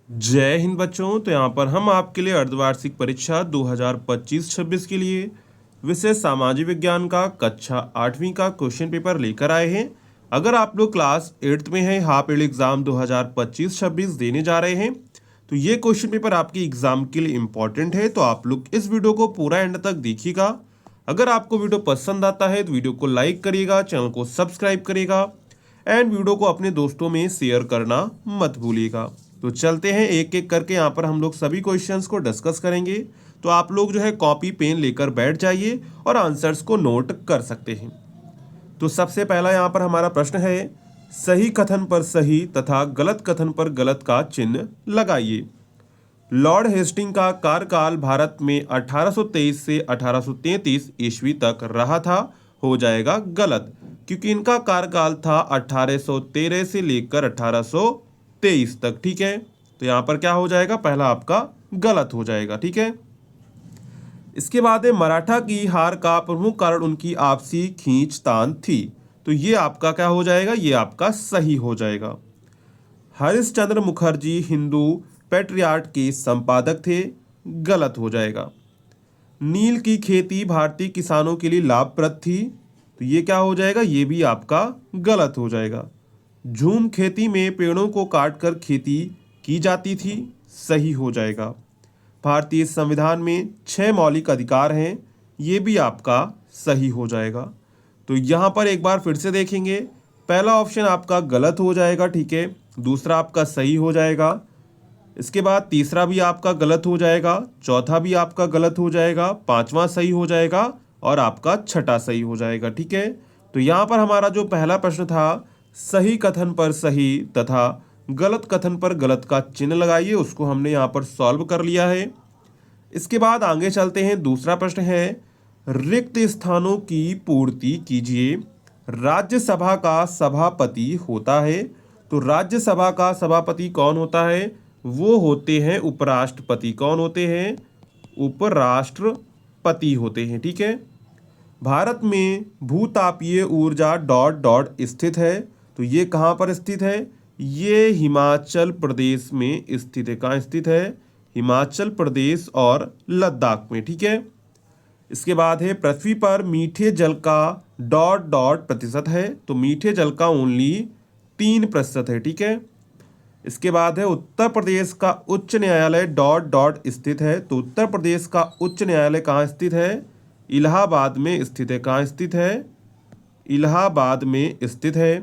जय हिंद बच्चों। तो यहाँ पर हम आपके लिए अर्धवार्षिक परीक्षा 2025-26 के लिए विषय सामाजिक विज्ञान का कक्षा 8वीं का क्वेश्चन पेपर लेकर आए हैं। अगर आप लोग क्लास 8th में हैं, हाफ ईयरली एग्जाम 2025-26 देने जा रहे हैं, तो ये क्वेश्चन पेपर आपकी एग्जाम के लिए इम्पॉर्टेंट है। तो आप लोग इस वीडियो को पूरा एंड तक देखिएगा। अगर आपको वीडियो पसंद आता है तो वीडियो को लाइक करिएगा, चैनल को सब्सक्राइब करिएगा एंड वीडियो को अपने दोस्तों में शेयर करना मत भूलिएगा। तो चलते हैं एक एक करके, यहाँ पर हम लोग सभी क्वेश्चंस को डिस्कस करेंगे। तो आप लोग जो है कॉपी पेन लेकर बैठ जाइए और आंसर्स को नोट कर सकते हैं। तो सबसे पहला यहाँ पर हमारा प्रश्न है, सही कथन पर सही तथा गलत कथन पर गलत का चिन्ह लगाइए। लॉर्ड हेस्टिंग का कार्यकाल भारत में 1823 से 1833 ईस्वी तक रहा था, हो जाएगा गलत, क्योंकि इनका कार्यकाल था 1813 से लेकर 1823 तक। ठीक है, तो यहाँ पर क्या हो जाएगा, पहला आपका गलत हो जाएगा। ठीक है, इसके बाद है मराठा की हार का प्रमुख कारण उनकी आपसी खींचतान थी। तो ये आपका क्या हो जाएगा, ये आपका सही हो जाएगा। हरिश्चंद्र मुखर्जी हिंदू पेट्रियार्ट के संपादक थे, गलत हो जाएगा। नील की खेती भारतीय किसानों के लिए लाभप्रद थी, तो ये क्या हो जाएगा, ये भी आपका गलत हो जाएगा। झूम खेती में पेड़ों को काटकर खेती की जाती थी, सही हो जाएगा। भारतीय संविधान में 6 मौलिक अधिकार हैं, ये भी आपका सही हो जाएगा। तो यहाँ पर एक बार फिर से देखेंगे, पहला ऑप्शन आपका गलत हो जाएगा, ठीक है, दूसरा आपका सही हो जाएगा, इसके बाद तीसरा भी आपका गलत हो जाएगा, चौथा भी आपका गलत हो जाएगा, पांचवा सही हो जाएगा और आपका छठा सही हो जाएगा। ठीक है, तो यहाँ पर हमारा जो पहला प्रश्न था, सही कथन पर सही तथा गलत कथन पर गलत का चिन्ह लगाइए, उसको हमने यहाँ पर सॉल्व कर लिया है। इसके बाद आगे चलते हैं, दूसरा प्रश्न है, रिक्त स्थानों की पूर्ति कीजिए। राज्यसभा का सभापति होता है, तो राज्यसभा का सभापति कौन होता है, वो होते हैं उपराष्ट्रपति। कौन होते हैं, उपराष्ट्रपति होते हैं। ठीक है, भारत में भूतापीय ऊर्जा डॉट डॉट स्थित है, तो ये कहाँ पर स्थित है, ये हिमाचल प्रदेश में स्थित है। कहाँ स्थित है, हिमाचल प्रदेश और लद्दाख में। ठीक है, इसके बाद है, पृथ्वी पर मीठे जल का डॉट डॉट प्रतिशत है, तो मीठे जल का ओनली 3% है। ठीक है, इसके बाद है, उत्तर प्रदेश का उच्च न्यायालय डॉट डॉट स्थित है, तो उत्तर प्रदेश का उच्च न्यायालय कहाँ स्थित है, इलाहाबाद में स्थित है। कहाँ स्थित है, इलाहाबाद में स्थित है।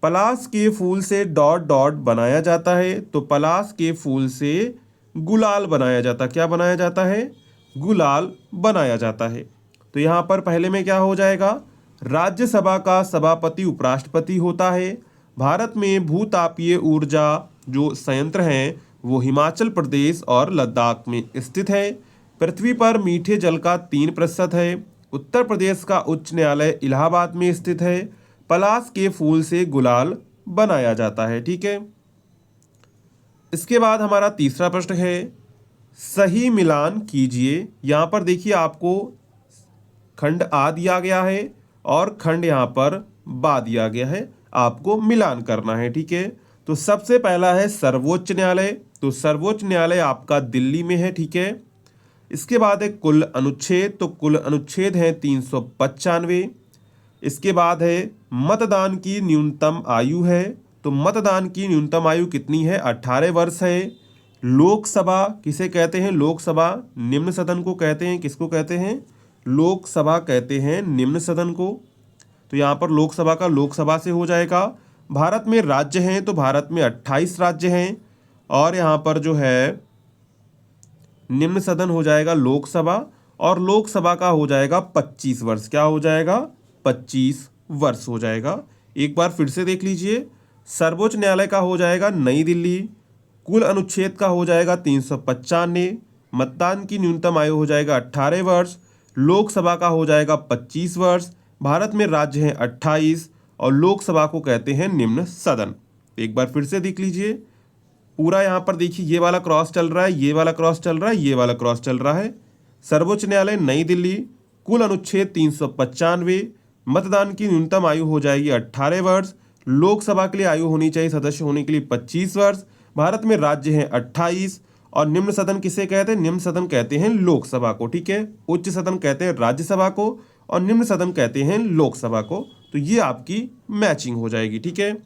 पलाश के फूल से डॉट डॉट बनाया जाता है, तो पलाश के फूल से गुलाल बनाया जाता, क्या बनाया जाता है, गुलाल बनाया जाता है। तो यहाँ पर पहले में क्या हो जाएगा, राज्यसभा का सभापति उपराष्ट्रपति होता है। भारत में भूतापीय ऊर्जा जो संयंत्र हैं वो हिमाचल प्रदेश और लद्दाख में स्थित है। पृथ्वी पर मीठे जल का 3% है। उत्तर प्रदेश का उच्च न्यायालय इलाहाबाद में स्थित है। पलाश के फूल से गुलाल बनाया जाता है। ठीक है, इसके बाद हमारा तीसरा प्रश्न है, सही मिलान कीजिए। यहाँ पर देखिए आपको खंड आ दिया गया है और खंड यहाँ पर बा दिया गया है, आपको मिलान करना है। ठीक है, तो सबसे पहला है सर्वोच्च न्यायालय, तो सर्वोच्च न्यायालय आपका दिल्ली में है। ठीक है, इसके बाद है कुल अनुच्छेद, तो कुल अनुच्छेद है 395। इसके बाद है मतदान की न्यूनतम आयु है, तो मतदान की न्यूनतम आयु कितनी है, 18 वर्ष है। लोकसभा किसे कहते हैं, लोकसभा निम्न सदन को कहते हैं। किसको कहते हैं, लोकसभा कहते हैं निम्न सदन को। तो यहाँ पर लोकसभा का लोकसभा से हो जाएगा। भारत में राज्य हैं, तो भारत में 28 राज्य हैं और यहाँ पर जो है निम्न सदन हो जाएगा लोकसभा, और लोकसभा का हो जाएगा 25 वर्ष। क्या हो जाएगा, 25 वर्ष हो जाएगा। एक बार फिर से देख लीजिए, सर्वोच्च न्यायालय का हो जाएगा नई दिल्ली, कुल अनुच्छेद का हो जाएगा 395, मतदान की न्यूनतम आयु हो जाएगा 18 वर्ष, लोकसभा का हो जाएगा 25 वर्ष, भारत में राज्य हैं 28 और लोकसभा को कहते हैं निम्न सदन। एक बार फिर से देख लीजिए, पूरा यहाँ पर देखिए ये वाला क्रॉस चल रहा है, ये वाला क्रॉस चल रहा है, ये वाला क्रॉस चल रहा है। सर्वोच्च न्यायालय नई दिल्ली, कुल अनुच्छेद 395, मतदान की न्यूनतम आयु हो जाएगी 18 वर्ष, लोकसभा के लिए आयु होनी चाहिए सदस्य होने के लिए 25 वर्ष, भारत में राज्य हैं 28 और निम्न सदन किसे कहते हैं? निम्न सदन कहते हैं लोकसभा को, ठीक है। उच्च सदन कहते हैं राज्यसभा को और निम्न सदन कहते हैं लोकसभा को। तो ये आपकी मैचिंग हो जाएगी, ठीक है।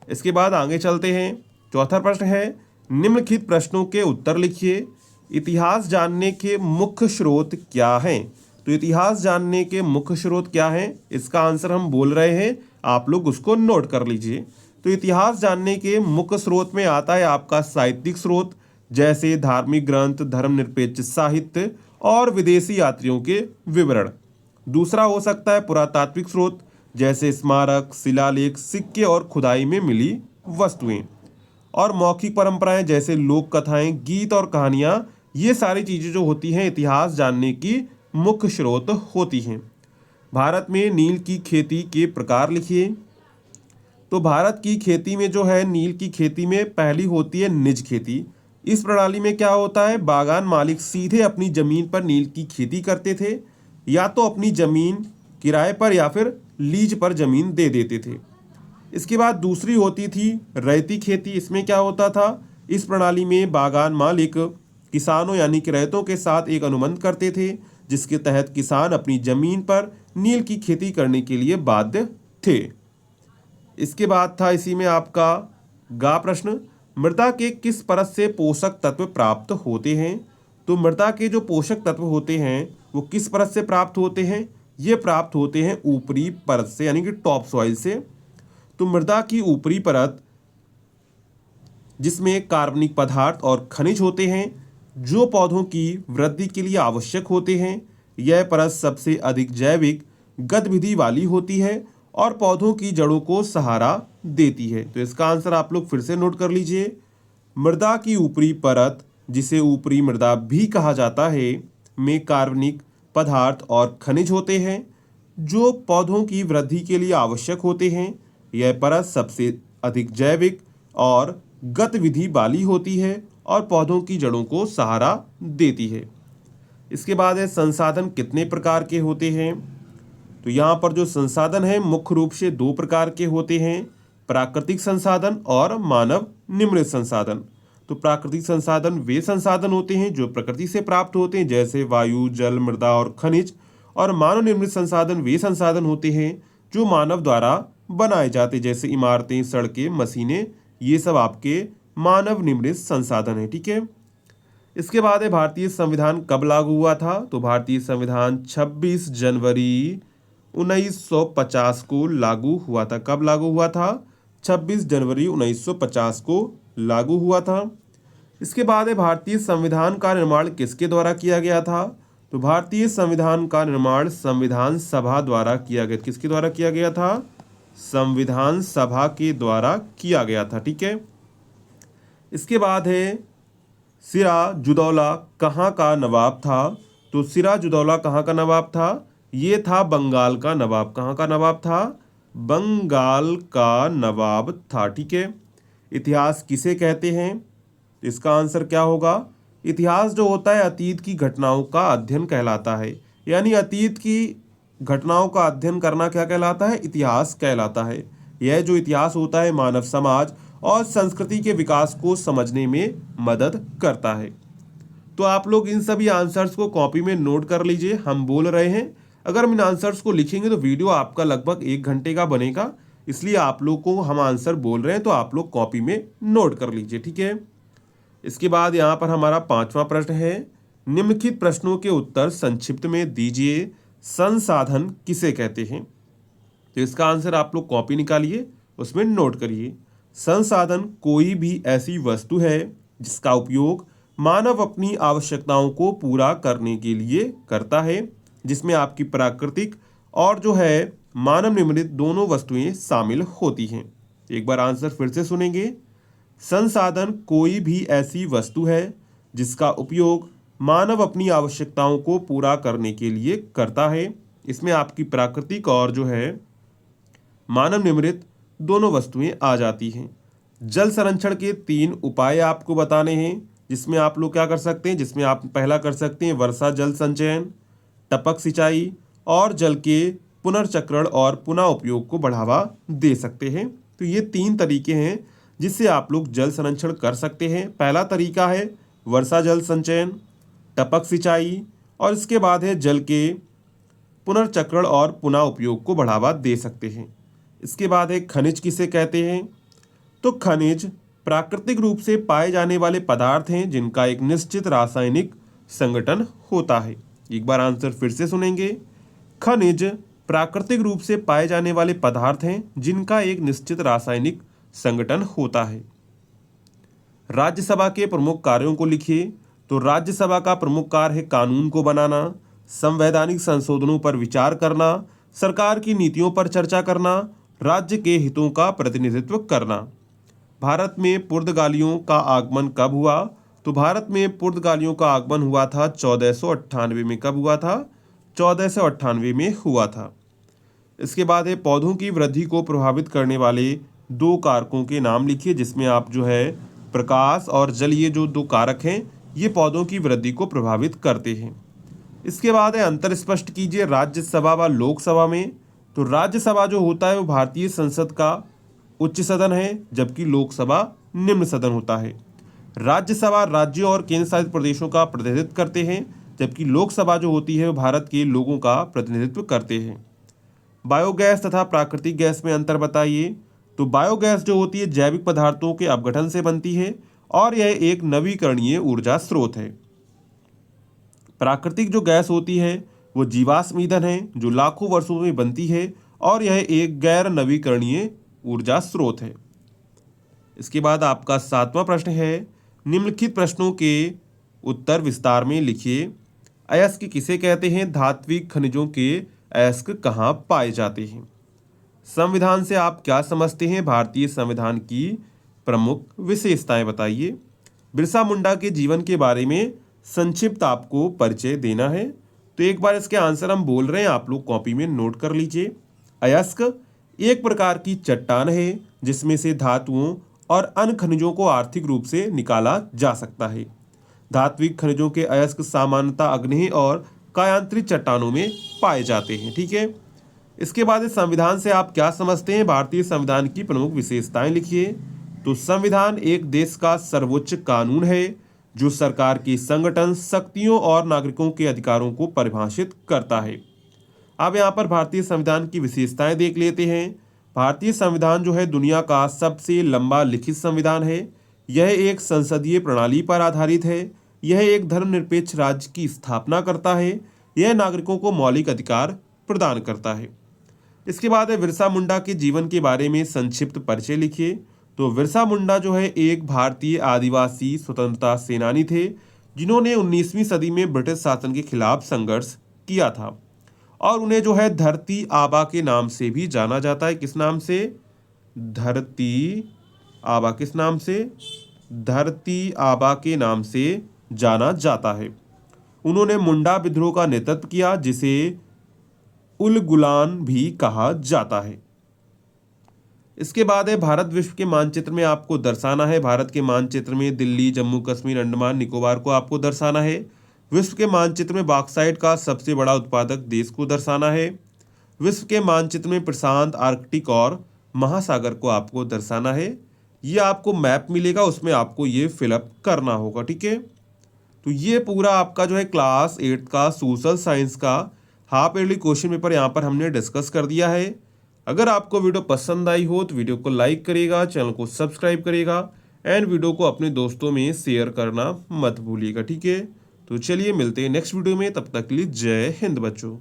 इसके बाद आगे चलते हैं। चौथा प्रश्न है, निम्नलिखित प्रश्नों के उत्तर लिखिए। इतिहास जानने के मुख्य स्रोत क्या हैं? तो इतिहास जानने के मुख्य स्रोत क्या हैं, इसका आंसर हम बोल रहे हैं, आप लोग उसको नोट कर लीजिए। तो इतिहास जानने के मुख्य स्रोत में आता है आपका साहित्यिक स्रोत, जैसे धार्मिक ग्रंथ, धर्मनिरपेक्ष साहित्य और विदेशी यात्रियों के विवरण। दूसरा हो सकता है पुरातात्विक स्रोत, जैसे स्मारक, शिलालेख, सिक्के और खुदाई में मिली वस्तुएं। और मौखिक परंपराएं, जैसे लोक कथाएं, गीत और कहानियां, ये सारी चीज़ें जो होती हैं इतिहास जानने की मुख्य स्रोत होती हैं। भारत में नील की खेती के प्रकार लिखिए। तो भारत की खेती में जो है, नील की खेती में पहली होती है निज खेती। इस प्रणाली में क्या होता है, बागान मालिक सीधे अपनी ज़मीन पर नील की खेती करते थे, या तो अपनी ज़मीन किराए पर या फिर लीज पर ज़मीन दे देते थे। इसके बाद दूसरी होती थी रैयती खेती। इसमें क्या होता था, इस प्रणाली में बागान मालिक किसानों यानी कि रैयतों के साथ एक अनुबंध करते थे, जिसके तहत किसान अपनी ज़मीन पर नील की खेती करने के लिए बाध्य थे। इसके बाद था इसी में आपका गा प्रश्न, मृदा के किस परत से पोषक तत्व प्राप्त होते हैं? तो मृदा के जो पोषक तत्व होते हैं वो किस परत से प्राप्त होते हैं? ये प्राप्त होते हैं ऊपरी परत से, यानी कि टॉप सॉइल से। तो मृदा की ऊपरी परत, जिसमें कार्बनिक पदार्थ और खनिज होते हैं जो पौधों की वृद्धि के लिए आवश्यक होते हैं, यह परत सबसे अधिक जैविक गतिविधि वाली होती है और पौधों की जड़ों को सहारा देती है। तो इसका आंसर आप लोग फिर से नोट कर लीजिए। मृदा की ऊपरी परत, जिसे ऊपरी मृदा भी कहा जाता है, में कार्बनिक पदार्थ और खनिज होते हैं जो पौधों की वृद्धि के लिए आवश्यक होते हैं। यह परत सबसे अधिक जैविक और गतिविधि वाली होती है और पौधों की जड़ों को सहारा देती है। इसके बाद है संसाधन कितने प्रकार के होते हैं? तो यहाँ पर जो संसाधन है मुख्य रूप से दो प्रकार के होते हैं, प्राकृतिक संसाधन और मानव निर्मित संसाधन। तो प्राकृतिक संसाधन वे संसाधन होते हैं जो प्रकृति से प्राप्त होते हैं, जैसे वायु, जल, मृदा और खनिज। और मानव निर्मित संसाधन वे संसाधन होते हैं जो मानव द्वारा बनाए जाते, जैसे इमारतें, सड़कें, मशीनें, ये सब आपके मानव निर्मित संसाधन है, ठीक है। इसके बाद है भारतीय संविधान कब लागू हुआ था? तो भारतीय संविधान 26 जनवरी 1950 को लागू हुआ था। कब लागू हुआ था? 26 जनवरी 1950 को लागू हुआ था। इसके बाद है भारतीय संविधान का निर्माण किसके द्वारा किया गया था? तो भारतीय संविधान का निर्माण संविधान सभा द्वारा किया गया। किसके द्वारा किया गया था? संविधान सभा के द्वारा किया गया था, ठीक है। इसके बाद है सिराजुद्दौला कहाँ का नवाब था? तो सिराजुद्दौला कहाँ का नवाब था? ये था बंगाल का नवाब। कहाँ का नवाब था? बंगाल का नवाब था, ठीक है। इतिहास किसे कहते हैं? इसका आंसर क्या होगा? इतिहास जो होता है अतीत की घटनाओं का अध्ययन कहलाता है। यानी अतीत की घटनाओं का अध्ययन करना क्या कहलाता है? इतिहास कहलाता है। यह जो इतिहास होता है मानव समाज और संस्कृति के विकास को समझने में मदद करता है। तो आप लोग इन सभी आंसर्स को कॉपी में नोट कर लीजिए। हम बोल रहे हैं, अगर हम इन आंसर्स को लिखेंगे तो वीडियो आपका लगभग 1 घंटे का बनेगा, इसलिए आप लोग को हम आंसर बोल रहे हैं तो आप लोग कॉपी में नोट कर लीजिए, ठीक है। इसके बाद यहाँ पर हमारा 5वां प्रश्न है, निम्नलिखित प्रश्नों के उत्तर संक्षिप्त में दीजिए। संसाधन किसे कहते हैं? तो इसका आंसर आप लोग कॉपी निकालिए, उसमें नोट करिए। संसाधन कोई भी ऐसी वस्तु है जिसका उपयोग मानव अपनी आवश्यकताओं को पूरा करने के लिए करता है, जिसमें आपकी प्राकृतिक और जो है मानव निर्मित दोनों वस्तुएं शामिल होती हैं। एक बार आंसर फिर से सुनेंगे। संसाधन कोई भी ऐसी वस्तु है जिसका उपयोग मानव अपनी आवश्यकताओं को पूरा करने के लिए करता है, इसमें आपकी प्राकृतिक और जो है मानव निर्मित दोनों वस्तुएं आ जाती हैं। जल संरक्षण के 3 उपाय आपको बताने हैं, जिसमें आप लोग क्या कर सकते हैं, जिसमें आप पहला कर सकते हैं वर्षा जल संचयन, टपक सिंचाई और जल के पुनर्चक्रण और पुनः उपयोग को बढ़ावा दे सकते हैं। तो ये 3 तरीके हैं जिससे आप लोग जल संरक्षण कर सकते हैं। पहला तरीका है वर्षा जल संचयन, टपक सिंचाई, और इसके बाद है जल के पुनर्चक्रण और पुनः उपयोग को बढ़ावा दे सकते हैं। इसके बाद है खनिज किसे कहते हैं, तो खनिज प्राकृतिक रूप से पाए जाने वाले पदार्थ हैं जिनका एक निश्चित रासायनिक संगठन होता है। एक बार आंसर फिर से सुनेंगे। खनिज प्राकृतिक रूप से पाए जाने वाले पदार्थ हैं जिनका एक निश्चित रासायनिक संगठन होता है। राज्यसभा के प्रमुख कार्यों को लिखिए, तो राज्यसभा का प्रमुख कार्य है कानून को बनाना, संवैधानिक संशोधनों पर विचार करना, सरकार की नीतियों पर चर्चा करना, राज्य के हितों का प्रतिनिधित्व करना। भारत में पुर्तगालियों का आगमन कब हुआ, तो भारत में पुर्तगालियों का आगमन हुआ था 1498 में। कब हुआ था, 1498 में हुआ था। इसके बाद है पौधों की वृद्धि को प्रभावित करने वाले दो कारकों के नाम लिखिए, जिसमें आप जो है प्रकाश और जल, ये जो दो कारक हैं ये पौधों की वृद्धि को प्रभावित करते हैं। इसके बाद है अंतर स्पष्ट कीजिए राज्यसभा व लोकसभा में। तो राज्यसभा जो होता है वो भारतीय संसद का उच्च सदन है, जबकि लोकसभा निम्न सदन होता है। राज्यसभा राज्यों और केंद्र शासित प्रदेशों का प्रतिनिधित्व करते हैं, जबकि लोकसभा जो होती है वो भारत के लोगों का प्रतिनिधित्व करते हैं। बायोगैस तथा प्राकृतिक गैस में अंतर बताइए। तो बायोगैस जो होती है जैविक पदार्थों के अपघटन से बनती है और यह एक नवीकरणीय ऊर्जा स्रोत है। प्राकृतिक जो गैस होती है वो जीवाश्म ईंधन है जो लाखों वर्षों में बनती है और यह एक गैर नवीकरणीय ऊर्जा स्रोत है। इसके बाद आपका 7वां प्रश्न है, निम्नलिखित प्रश्नों के उत्तर विस्तार में लिखिए। अयस्क किसे कहते हैं, धात्विक खनिजों के अयस्क कहाँ पाए जाते हैं। संविधान से आप क्या समझते हैं, भारतीय संविधान की प्रमुख विशेषताएं बताइए। बिरसा मुंडा के जीवन के बारे में संक्षिप्त आपको परिचय देना है। तो एक बार इसके आंसर हम बोल रहे हैं, आप लोग कॉपी में नोट कर लीजिए। अयस्क एक प्रकार की चट्टान है जिसमें से धातुओं और अन्य खनिजों को आर्थिक रूप से निकाला जा सकता है। धात्विक खनिजों के अयस्क सामान्यतः आग्नेय और कायांतरित चट्टानों में पाए जाते हैं। ठीक है। इसके बाद इस संविधान से आप क्या समझते हैं, भारतीय संविधान की प्रमुख विशेषताएं लिखिए। तो संविधान एक देश का सर्वोच्च कानून है जो सरकार की संगठन, शक्तियों और नागरिकों के अधिकारों को परिभाषित करता है। अब यहाँ पर भारतीय संविधान की विशेषताएं देख लेते हैं। भारतीय संविधान जो है दुनिया का सबसे लंबा लिखित संविधान है। यह एक संसदीय प्रणाली पर आधारित है। यह एक धर्मनिरपेक्ष राज्य की स्थापना करता है। यह नागरिकों को मौलिक अधिकार प्रदान करता है। इसके बाद है बिरसा मुंडा के जीवन के बारे में संक्षिप्त परिचय लिखिए। तो बिरसा मुंडा जो है एक भारतीय आदिवासी स्वतंत्रता सेनानी थे जिन्होंने 19वीं सदी में ब्रिटिश शासन के खिलाफ संघर्ष किया था और उन्हें जो है धरती आबा के नाम से भी जाना जाता है। किस नाम से, धरती आबा। किस नाम से, धरती आबा के नाम से जाना जाता है। उन्होंने मुंडा विद्रोह का नेतृत्व किया जिसे उलगुलान भी कहा जाता है। इसके बाद है भारत विश्व के मानचित्र में आपको दर्शाना है। भारत के मानचित्र में दिल्ली, जम्मू कश्मीर, अंडमान निकोबार को आपको दर्शाना है। विश्व के मानचित्र में बॉक्साइट का सबसे बड़ा उत्पादक देश को दर्शाना है। विश्व के मानचित्र में प्रशांत, आर्कटिक और महासागर को आपको दर्शाना है। ये आपको मैप मिलेगा, उसमें आपको ये फिलअप करना होगा। ठीक है। तो ये पूरा आपका जो है क्लास 8 का सोशल साइंस का हाफ ईयरली क्वेश्चन पेपर यहाँ पर हमने डिस्कस कर दिया है। अगर आपको वीडियो पसंद आई हो तो वीडियो को लाइक करिएगा, चैनल को सब्सक्राइब करिएगा एंड वीडियो को अपने दोस्तों में शेयर करना मत भूलिएगा। ठीक है। तो चलिए मिलते हैं नेक्स्ट वीडियो में, तब तक के लिए जय हिंद बच्चों।